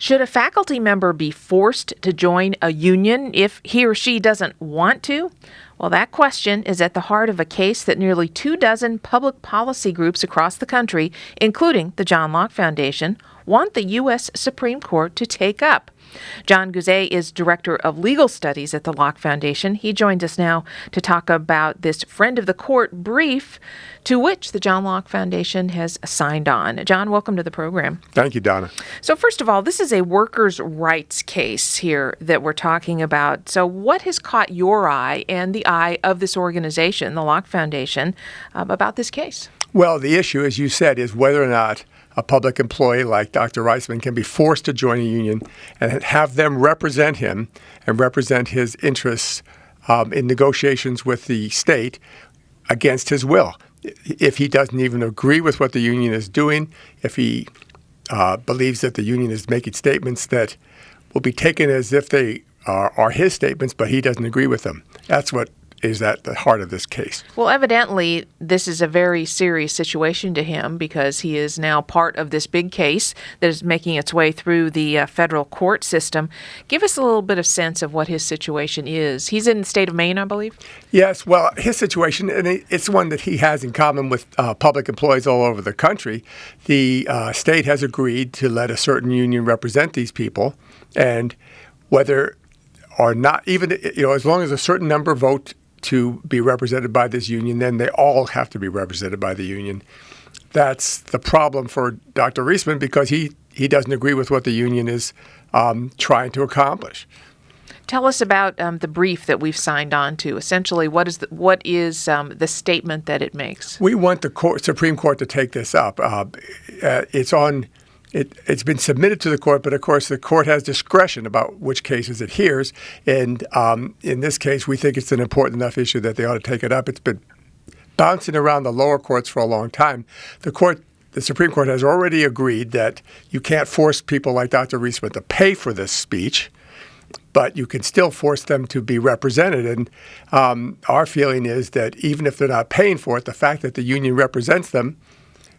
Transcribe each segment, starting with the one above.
Should a faculty member be forced to join a union if he or she doesn't want to? Well, that question is at the heart of a case that nearly 24 public policy groups across the country, including the John Locke Foundation, want the U.S. Supreme Court to take up. Jon Guze is Director of Legal Studies at the Locke Foundation. He joins us now to talk about this friend of the court brief to which the John Locke Foundation has signed on. John, welcome to the program. Thank you, Donna. So first of all, this is a workers' rights case here that we're talking about. So what has caught your eye and the eye of this organization, the Locke Foundation, about this case? Well, the issue, as you said, is whether or not a public employee like Dr. Reisman can be forced to join a union and have them represent him and represent his interests in negotiations with the state against his will. If he doesn't even agree with what the union is doing, if he believes that the union is making statements that will be taken as if they are his statements, but he doesn't agree with them. That's what is at the heart of this case. Well, evidently, this is a very serious situation to him because he is now part of this big case that is making its way through the federal court system. Give us a little bit of sense of what his situation is. He's in the state of Maine, I believe? Yes, well, his situation, and it's one that he has in common with public employees all over the country. The state has agreed to let a certain union represent these people, and whether or not, even, as long as a certain number vote to be represented by this union, then they all have to be represented by the union. That's the problem for Dr. Reisman because he doesn't agree with what the union is trying to accomplish. Tell us about the brief that we've signed on to. Essentially, what is the statement that it makes? We want the Supreme Court to take this up. It's been submitted to the court, but of course the court has discretion about which cases it hears. And in this case, we think it's an important enough issue that they ought to take it up. It's been bouncing around the lower courts for a long time. The Supreme Court has already agreed that you can't force people like Dr. Reisman to pay for this speech, but you can still force them to be represented. And our feeling is that even if they're not paying for it, the fact that the union represents them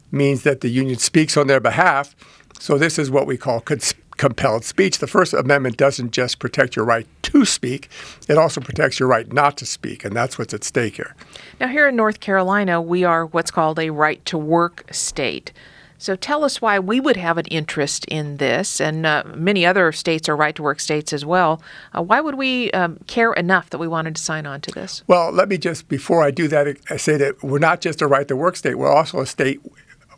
means that the union speaks on their behalf. So this is what we call compelled speech. The First Amendment doesn't just protect your right to speak, it also protects your right not to speak, and that's what's at stake here. Now, here in North Carolina, we are what's called a right-to-work state. So tell us why we would have an interest in this, and many other states are right-to-work states as well. Why would we care enough that we wanted to sign on to this? Well, let me just, before I do that, I say that we're not just a right-to-work state, we're also a state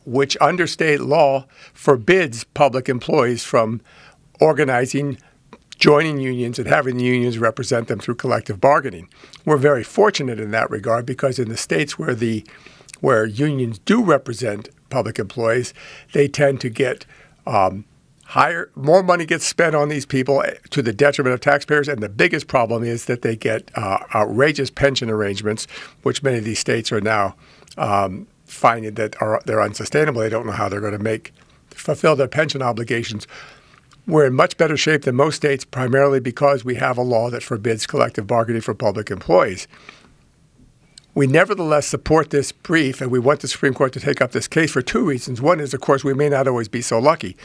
which under state law forbids public employees from organizing, joining unions, and having the unions represent them through collective bargaining. We're very fortunate in that regard because in the states where unions do represent public employees, they tend to get more money gets spent on these people to the detriment of taxpayers, and the biggest problem is that they get outrageous pension arrangements, which many of these states are now finding that they're unsustainable. They don't know how they're going to fulfill their pension obligations. We're in much better shape than most states, primarily because we have a law that forbids collective bargaining for public employees. We nevertheless support this brief, and we want the Supreme Court to take up this case for two reasons. One is, of course, we may not always be so lucky.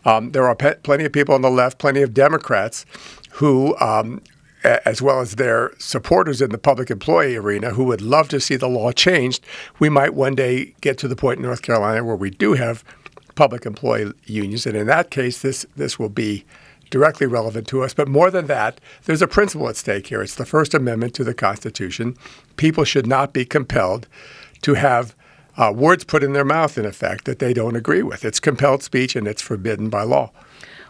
There are plenty of people on the left, plenty of Democrats who as well as their supporters in the public employee arena who would love to see the law changed. We might one day get to the point in North Carolina where we do have public employee unions. And in that case, this will be directly relevant to us. But more than that, there's a principle at stake here. It's the First Amendment to the Constitution. People should not be compelled to have words put in their mouth, in effect, that they don't agree with. It's compelled speech, and it's forbidden by law.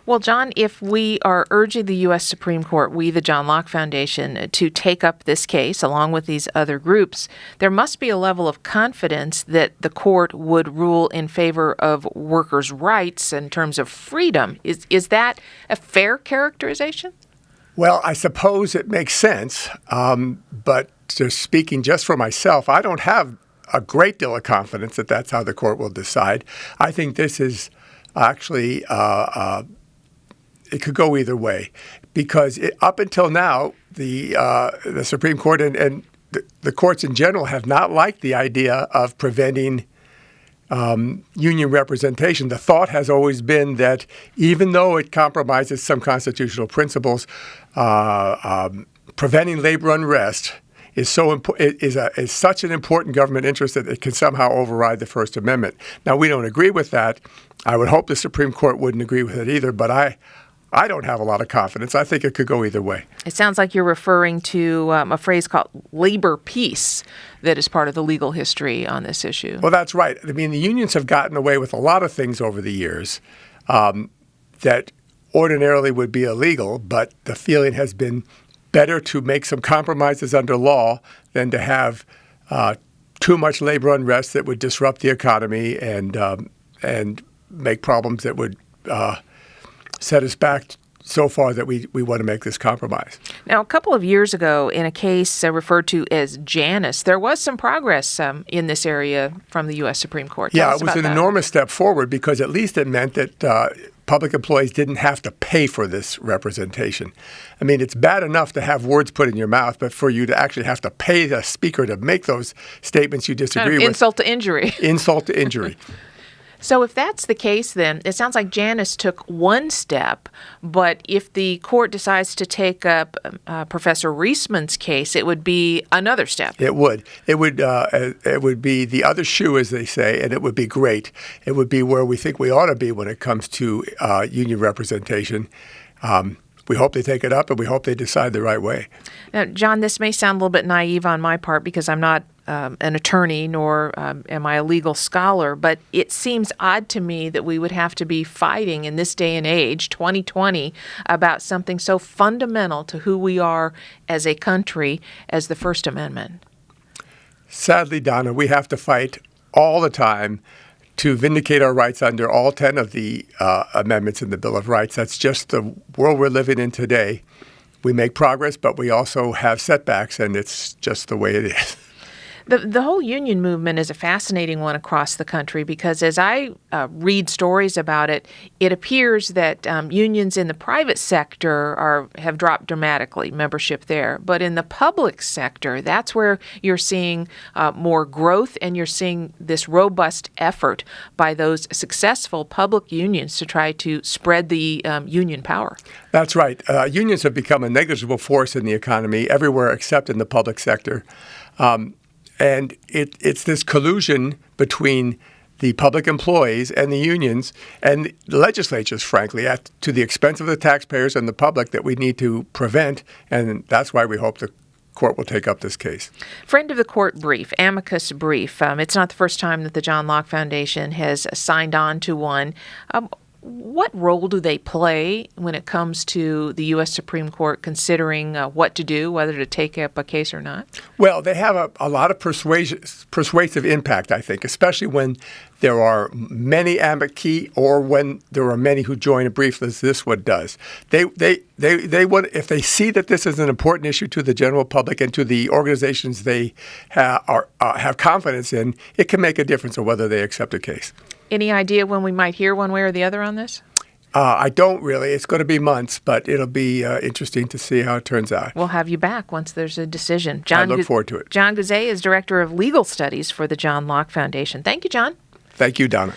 Well, John, if we are urging the U.S. Supreme Court, we, the John Locke Foundation, to take up this case along with these other groups, there must be a level of confidence that the court would rule in favor of workers' rights in terms of freedom. Is that a fair characterization? Well, I suppose it makes sense, but speaking just for myself, I don't have a great deal of confidence that that's how the court will decide. I think this is actually it could go either way, because up until now, the Supreme Court and the courts in general have not liked the idea of preventing union representation. The thought has always been that even though it compromises some constitutional principles, preventing labor unrest is such an important government interest that it can somehow override the First Amendment. Now, we don't agree with that. I would hope the Supreme Court wouldn't agree with it either, but I don't have a lot of confidence. I think it could go either way. It sounds like you're referring to a phrase called labor peace that is part of the legal history on this issue. Well, that's right. I mean, the unions have gotten away with a lot of things over the years that ordinarily would be illegal, but the feeling has been better to make some compromises under law than to have too much labor unrest that would disrupt the economy and make problems that would set us back so far that we want to make this compromise. Now, a couple of years ago, in a case referred to as Janus, there was some progress in this area from the U.S. Supreme Court. Yeah, it was an enormous step forward because at least it meant that public employees didn't have to pay for this representation. I mean, it's bad enough to have words put in your mouth, but for you to actually have to pay the speaker to make those statements you disagree with. Insult to injury. Insult to injury. So if that's the case, then it sounds like Janus took one step, but if the court decides to take up Professor Reisman's case, it would be another step. It would. It would be the other shoe, as they say, and it would be great. It would be where we think we ought to be when it comes to union representation. We hope they take it up, and we hope they decide the right way. Now, John, this may sound a little bit naive on my part because I'm not an attorney, nor am I a legal scholar, but it seems odd to me that we would have to be fighting in this day and age, 2020, about something so fundamental to who we are as a country as the First Amendment. Sadly, Donna, we have to fight all the time to vindicate our rights under all 10 of the amendments in the Bill of Rights. That's just the world we're living in today. We make progress, but we also have setbacks, and it's just the way it is. The whole union movement is a fascinating one across the country because as I read stories about it, it appears that unions in the private sector have dropped dramatically, membership there. But in the public sector, that's where you're seeing more growth and you're seeing this robust effort by those successful public unions to try to spread the union power. That's right. Unions have become a negligible force in the economy everywhere except in the public sector. And it's this collusion between the public employees and the unions and the legislatures, frankly, to the expense of the taxpayers and the public that we need to prevent. And that's why we hope the court will take up this case. Friend of the court brief, amicus brief. It's not the first time that the Jon Locke Foundation has signed on to one. What role do they play when it comes to the U.S. Supreme Court considering what to do, whether to take up a case or not? Well, they have a lot of persuasive impact, I think, especially when there are many amici or when there are many who join a brief as this one does. They want, if they see that this is an important issue to the general public and to the organizations they have confidence in, it can make a difference on whether they accept a case. Any idea when we might hear one way or the other on this? I don't really. It's going to be months, but it'll be interesting to see how it turns out. We'll have you back once there's a decision. I look forward to it. Jon Guze is Director of Legal Studies for the Jon Locke Foundation. Thank you, John. Thank you, Donna.